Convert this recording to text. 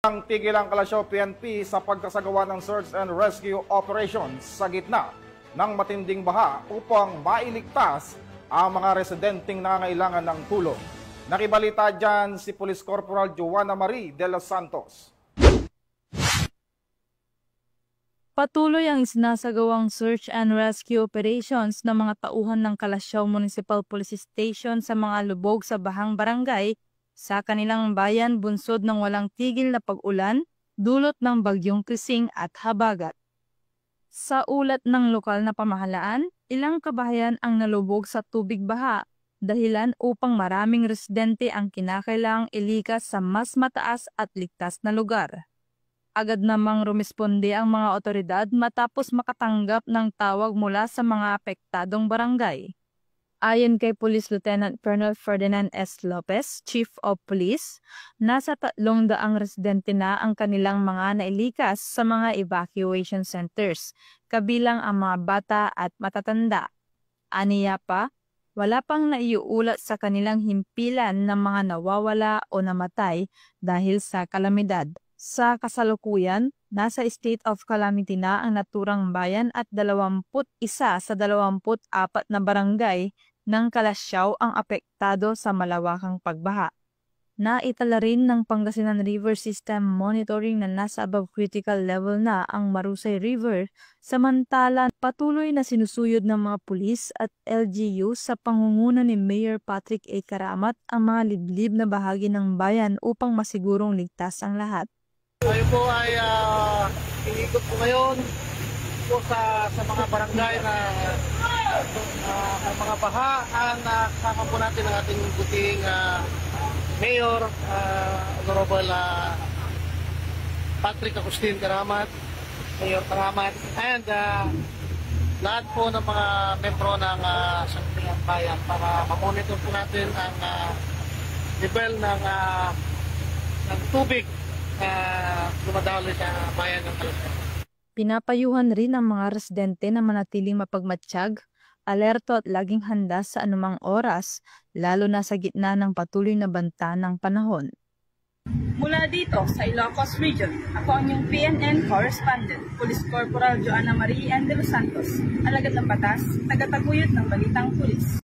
Ang tigil ang Kalasyaw PNP sa pagkasagawa ng search and rescue operations sa gitna ng matinding baha upang mailigtas ang mga residenteng nangangailangan ng tulong. Nakibalita dyan si Police Corporal Joanna Marie de los Santos. Patuloy ang isinasagawang search and rescue operations ng mga tauhan ng Kalasyaw Municipal Police Station sa mga lubog sa bahang barangay sa kanilang bayan bunsod ng walang tigil na pag-ulan dulot ng bagyong Krising at Habagat. Sa ulat ng lokal na pamahalaan, ilang kabahayan ang nalubog sa tubig baha, dahilan upang maraming residente ang kinakailangang ilikas sa mas mataas at ligtas na lugar. Agad namang rumisponde ang mga otoridad matapos makatanggap ng tawag mula sa mga apektadong barangay. Ayon kay Police Lieutenant Colonel Ferdinand S. Lopez, Chief of Police, nasa 300 residente na ang kanilang mga nailikas sa mga evacuation centers, kabilang ang mga bata at matatanda. Aniya pa, wala pang naiuulat sa kanilang himpilan ng mga nawawala o namatay dahil sa kalamidad. Sa kasalukuyan, nasa state of calamity na ang naturang bayan at 21 sa 24 na barangay ng Kalasyaw ang apektado sa malawakang pagbaha. Naitala rin ng Pangasinan River System Monitoring na nasa above critical level na ang Marusay River, samantala patuloy na sinusuyod ng mga pulis at LGU sa pangunguna ni Mayor Patrick A. Karamat ang mga liblib na bahagi ng bayan upang masigurong ligtas ang lahat. Tayo po ay iikot po ngayon po sa mga barangay na mga baha. Kasama po natin ang ating buting Mayor, Honorable Patrick Agustin Karamat, Mayor Karamat, and lahat po ng mga membro ng Sangguniang Bayan para mamonitor po natin ang level ng tubig dumadaloy sa bayan ng Kalasyaw. Pinapayuhan rin ang mga residente na manatiling mapagmatsyag, alerto at laging handa sa anumang oras, lalo na sa gitna ng patuloy na banta ng panahon. Mula dito sa Ilocos Region, ako ang inyong PNN correspondent, Police Corporal Joanna Marie de los Santos, alagad ng batas, tagataguyod ng Balitang Pulis.